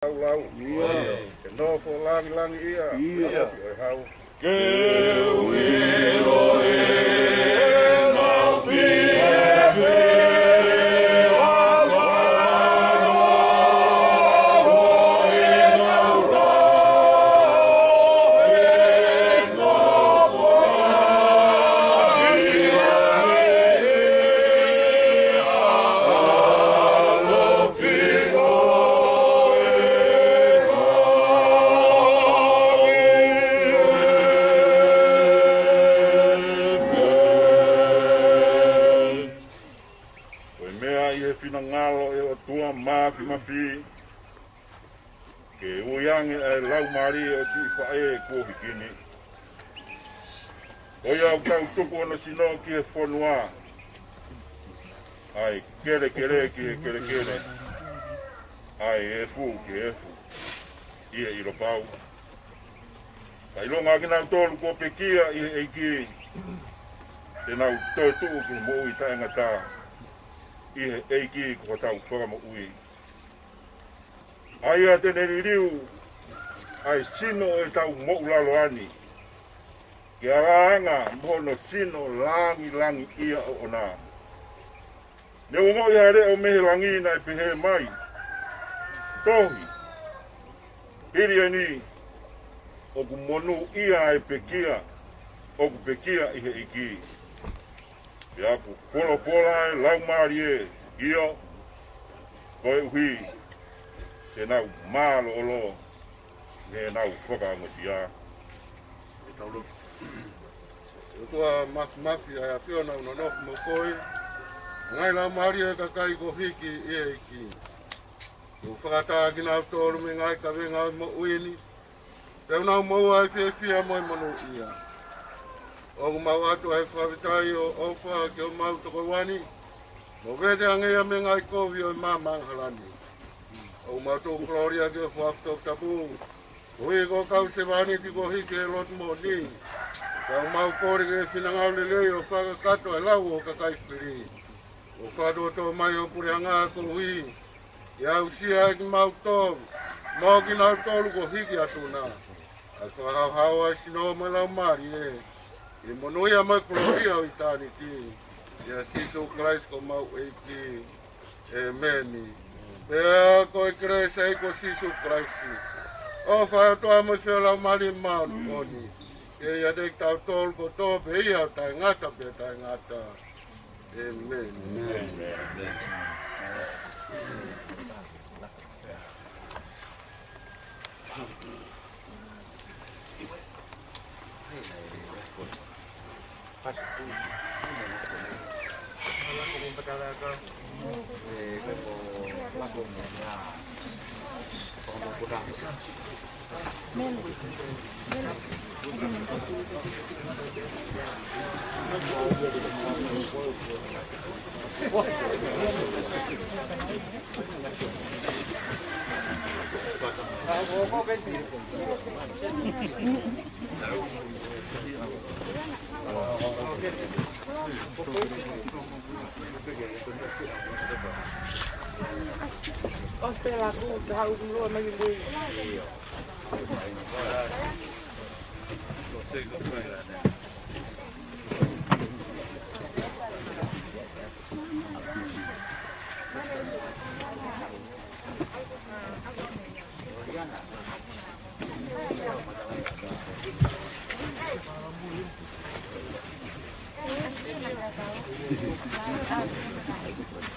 Lau, ke no fo langi ia, ia fi oi hau. Ke uilo e mau fi mafi ke uyangi e lau mari o si whae ko hikini. Oia au tau tupu ono sino ki e whanua. Ai kere ki e kere. Ai e fu ki e fu. Ia i ropau. Kai longa ki nau tolu ko pekia i e ki. Te nau toi tuu ki mo ui tae ngata. I e ki ko tau whakamo ui. Ai a tene riu, ai sino e tau mo'u lalo ani. Ke araanga mono sino langi ia o ona. Ne ungo i hare o mehe langi na e pehe mai. Tohi. Hiri ani, o ku monu ia e pekia, o ku pekia i he iki. Pe aku fola e lau mari e, io, koe uhi. Te nau mālo olo, ne nau whakaangosia. E taulo. E tua mafi ai a pio nau no nofu mo koi. Ngai la maari e kakai ko hiki e iki. O whakataa ki nau tōru me ngai ka venga o MOE'IA. Teu nau mau ai whia moi manu ia. O mau atu ai whawitai o ofa ke o mau toko wani. Mo vede angea me ngai kovi o mamanghalani. O matou gloria ke whakto tapu. Hui ko kau se wani ti ko hiki e lot mo ni. Kau mau kore ke whinangau lelei o whakakato e lau o kakai whiri. O whado to mai o pureanga ko hui. Ia usia ki mau tō. Mau ki nau tōru ko hiki atu nā. A whakau hau ai sino mai lau mari e. I monoia mai gloria o itani ti. Ia siso Christ ko mau e ki e meni. Pea koe kresa e ko sisu kraisi. O whae toa mo whio lau mali maun koni. E ia dek tau tol ko tō pe ia tai ngata pe tai ngata. Amen. Ostela ku tahu dulu lagi bui.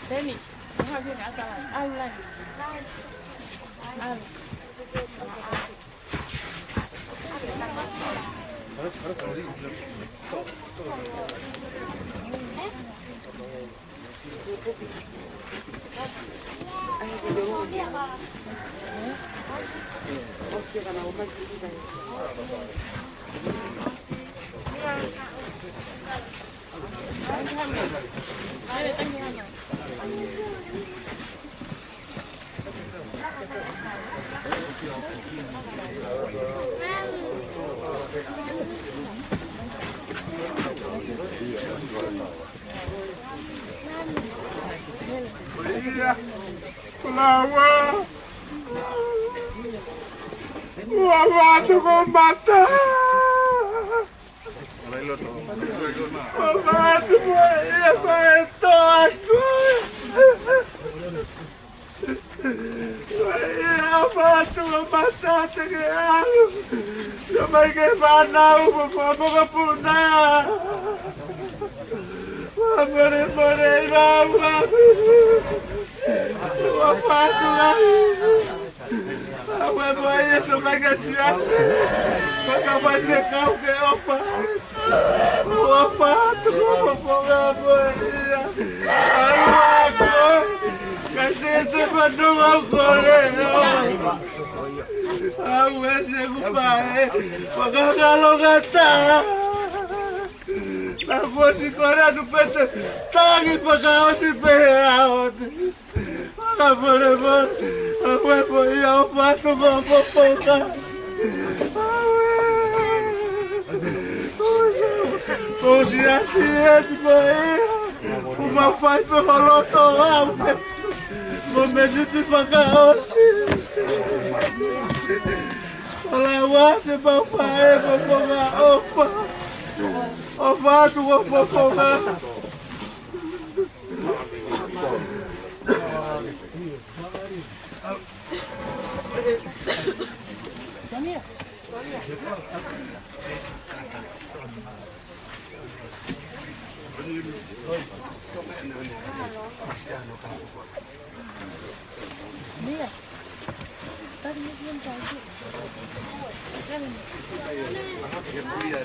Deni, mau sini atas, Allah. Flower. Vava'u ko mata. Vava'u MOE'IA paeto aku. MOE'IA ko mata tege alu. Sampai ke panau apa kapuna. More Vava'u lagi. MOE'IA sampai ke SIASI. Maka banyak kau ke Vava'u ko MOE'IA. Aku kasi padung ako aku ese kupae pagkakalogata tapos ikora dupete tangi pagkao si Pehaot pagkaporepon ako po iyaw pato ko popoka kung siya MOE'IA umafay pa HALAʻOVAVE Momento pagkaosi. Wala si babae mga opa. Opa tuwa po nga. Mia, tadi belum cantik. Mia.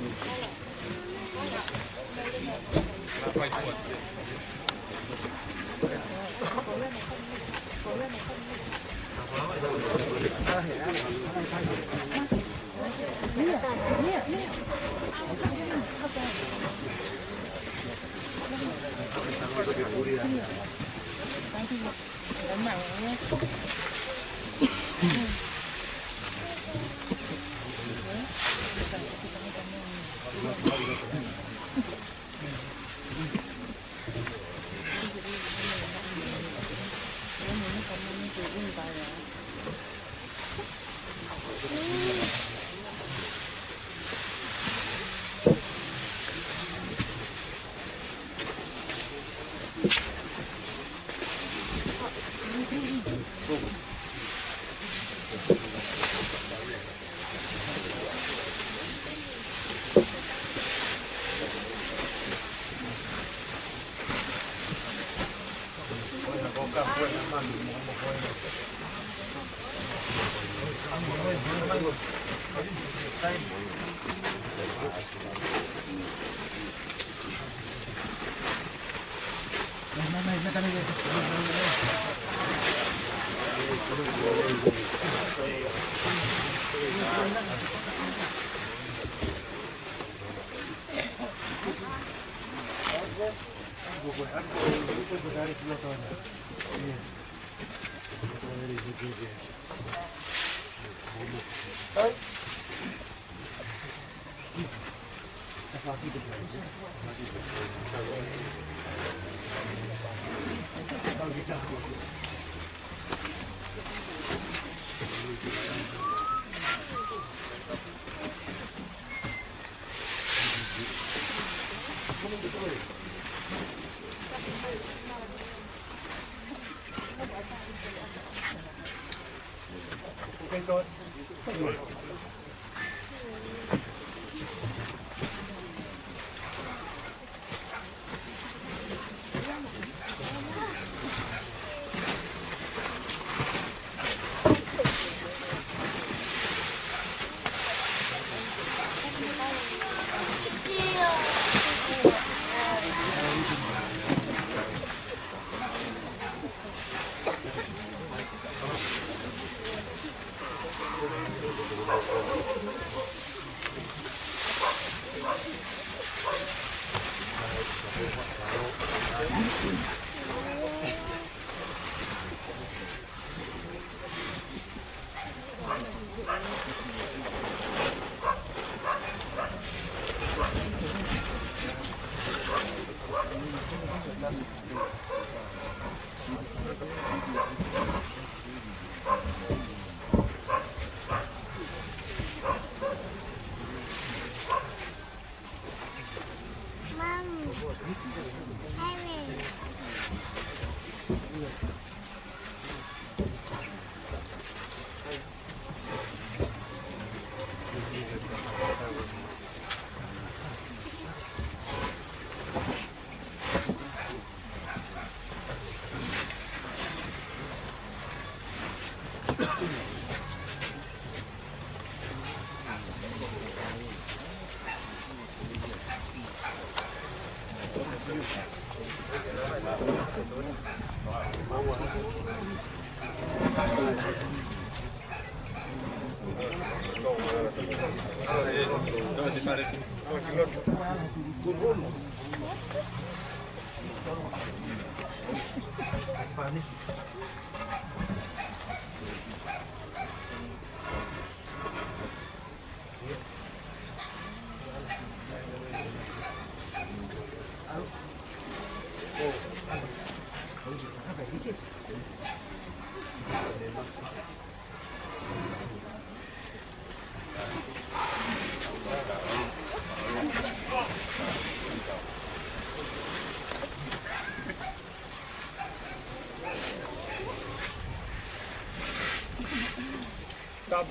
Tapu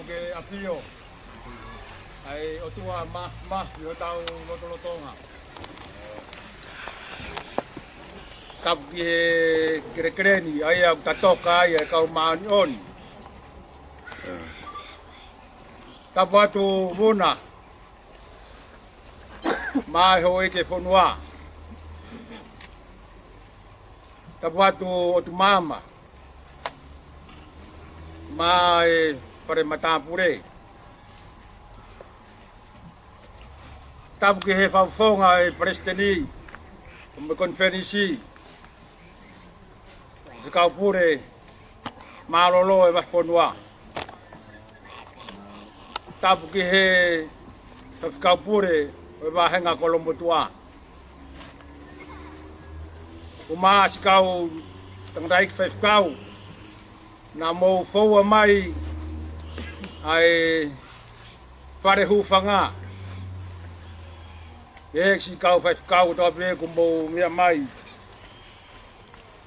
ke apio ai o tua ma yo tau lo tonga tapu ke kreni ai au tatoka ai kau maani on tapu atu muna mai hoi ke fonua tapu atu o tu mama mai pare matapure tapu ke he faufonga e presteni me konferensi ke kau pure malolo e vafonua tapu ke he kau pure e vahenga kolombotua uma si kau tangdaik fes kau na mo foua mai ai fare hufanga e si kau fai kau to be kumbo mia mai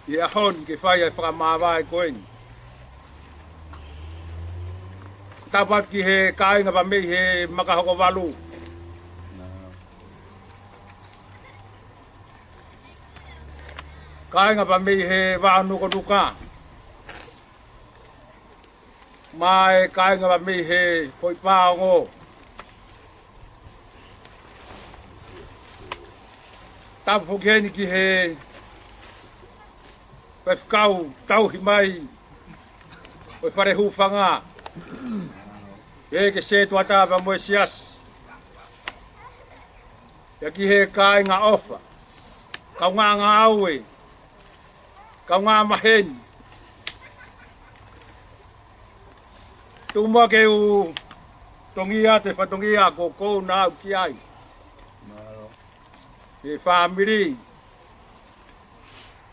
ia hon ke fai ai fra mava koin tapat ki he kai nga ba me he makahoko valu kai nga ba me he va nu ko duka mai kai nga mi he koi pa ngo tapu geni ki he pefkau tau hi mai oi fare hufanga e ke se tua ta va mo SIASI ya ki he kai nga ofa kau nga awe kau nga maheni tuma ke u tongia te fatongia ko na ki ai ke family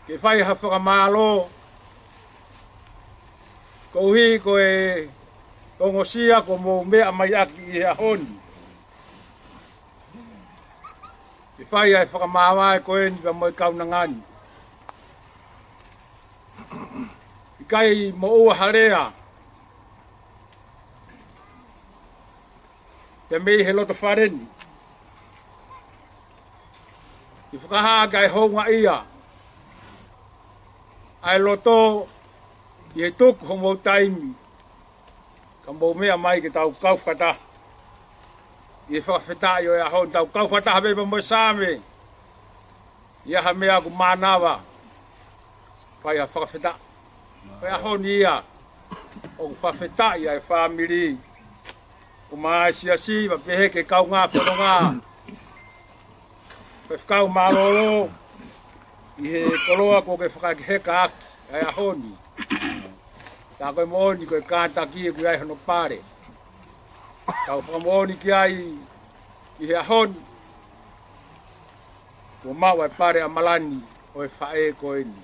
ke fai ha fa malo ko hi ko e ngosia ko mo mea mai aki e hon ke fai ha fa mawa ko en va mo kau na ngani kai mo harea te mei he loto whareni. I whakahaga e honga ia. Ai loto i he tuku homo taimi. Ka mou mea mai ke tau kauwhata. I he whakawheta i o ea hon tau kauwhata hawe pa mo same. I aha mea ku manawa. Pai ha whakawheta. Pai a hon ia. O whakawheta i ai whamiri. Uma SIASI va pehe ke kau ngā whanonga. Pe whakau malolo. I he koloa ko ke whakakeheka aki. Ai a honi. Tā koe mooni koe kātaki e koe ai hono pare. Tau whakamooni ki ai i he a honi. Ko mau ai pare a malani o e whae koe ni.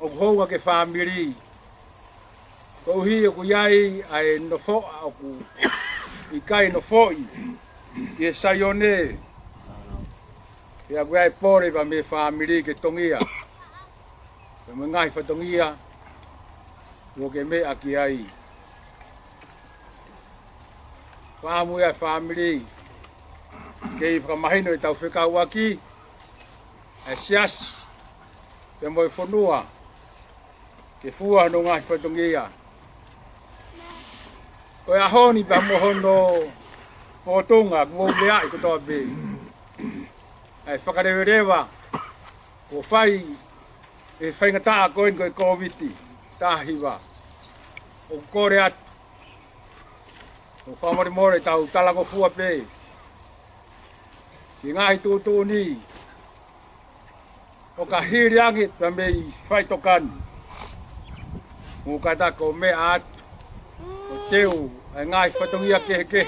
O kounga ke whamiri. Ko hi o iai ai no fo o ku i kai no foi. I e saione. Ia koe ai pore pa me whamiri ke tongia. Pe me ngai whatongia. Ko ke me aki ai. Whamu ia whamiri. Ke i whakamahino i tau whekau aki. Ai SIASI. Pe mo i whanua. Ke fua no ngā whatongia. Koe a honi pa mo hono potonga mo mea i kotoa be. Ai whakarewerewa. Ko whai e whaingataa koen koe COVID-19. Tāhiwa. O kore atu. O whamare more tau talango fua pe. Ki ngahi tūtū ni. O ka hiri angi pa mei whaitokani. Ngū katako mea atu. O teu ai ngahi whatongia kehe.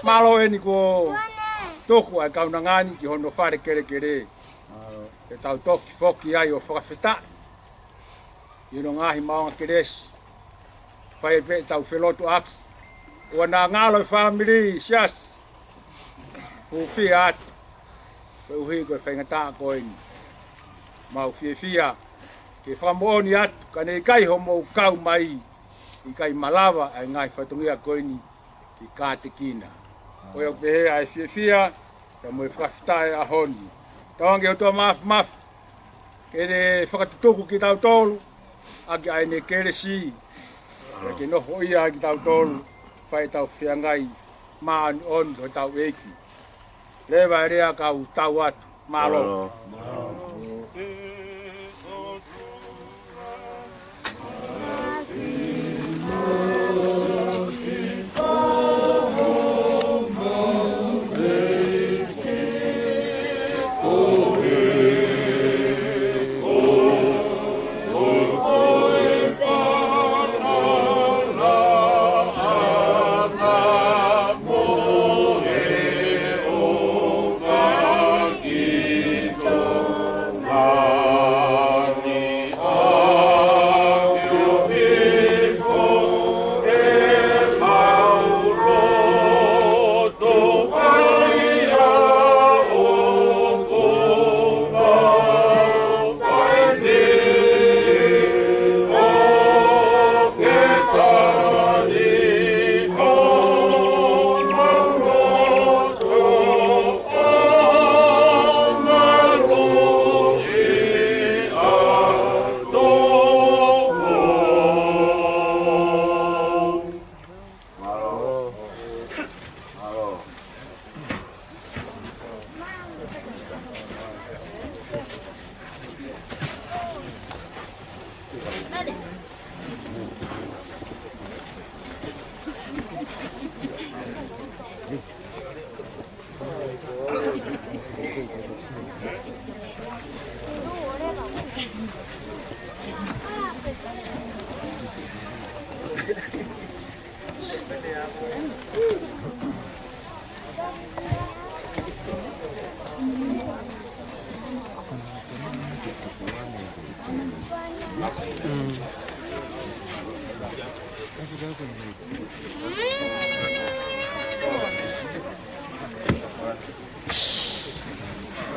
Malo e ni ko toku ai kauna ngani ki hono whare kere. E tau toki foki ai o whakawheta. Ino ngahi maonga keresi. Whai pe tau whelotu aki. Ua nā ngalo i whamiri SIASI. Uwhi atu. Pe uhi koe whaingata koe ni. Mau whia. Ke whamooni atu. Ka ne kai homo kau mai. I kai malawa ai ngai whatungia koe ni. Ki kāte kina. Oe o pehe ai whia. Ka moe whakawhitae a honi. Tawange o tua maf. Kere whakatutuku ki tau tolu. Ake ai ne kere si. Ke noho ia ki tau tolu. Whai tau whiangai maani on o tau eki. Lewa rea kau tau atu. Malo.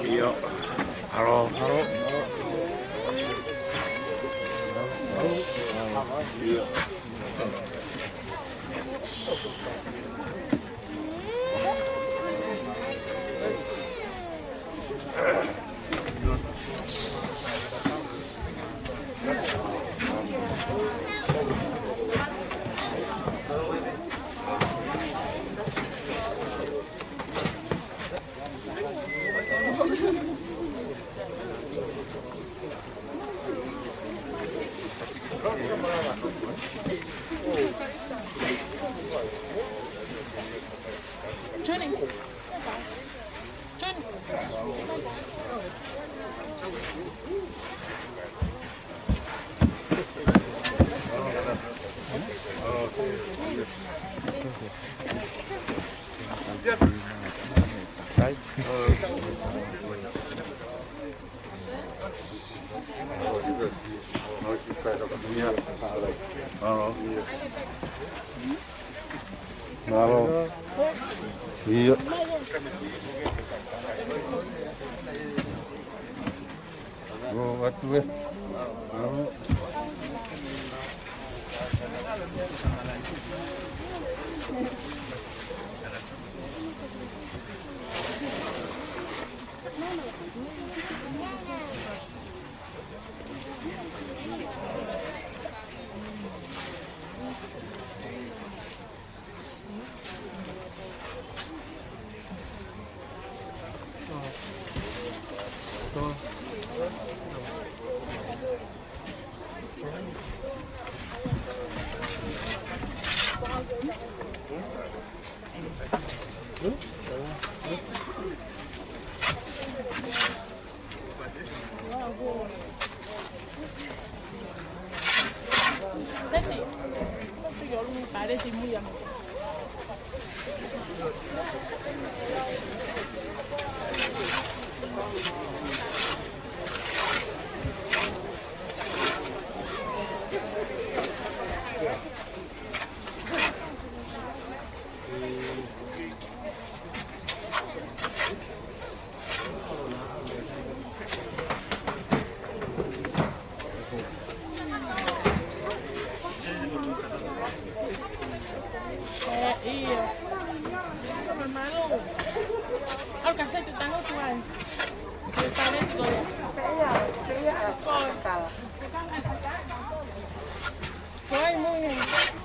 Iya. Halo. Iya. Halo. Iya. Oh, waktu ya. Halo. Senti, non so io non fare si muoia. Io. Come malo. Al cassetto tango tuan. Le parenti con Foi muito.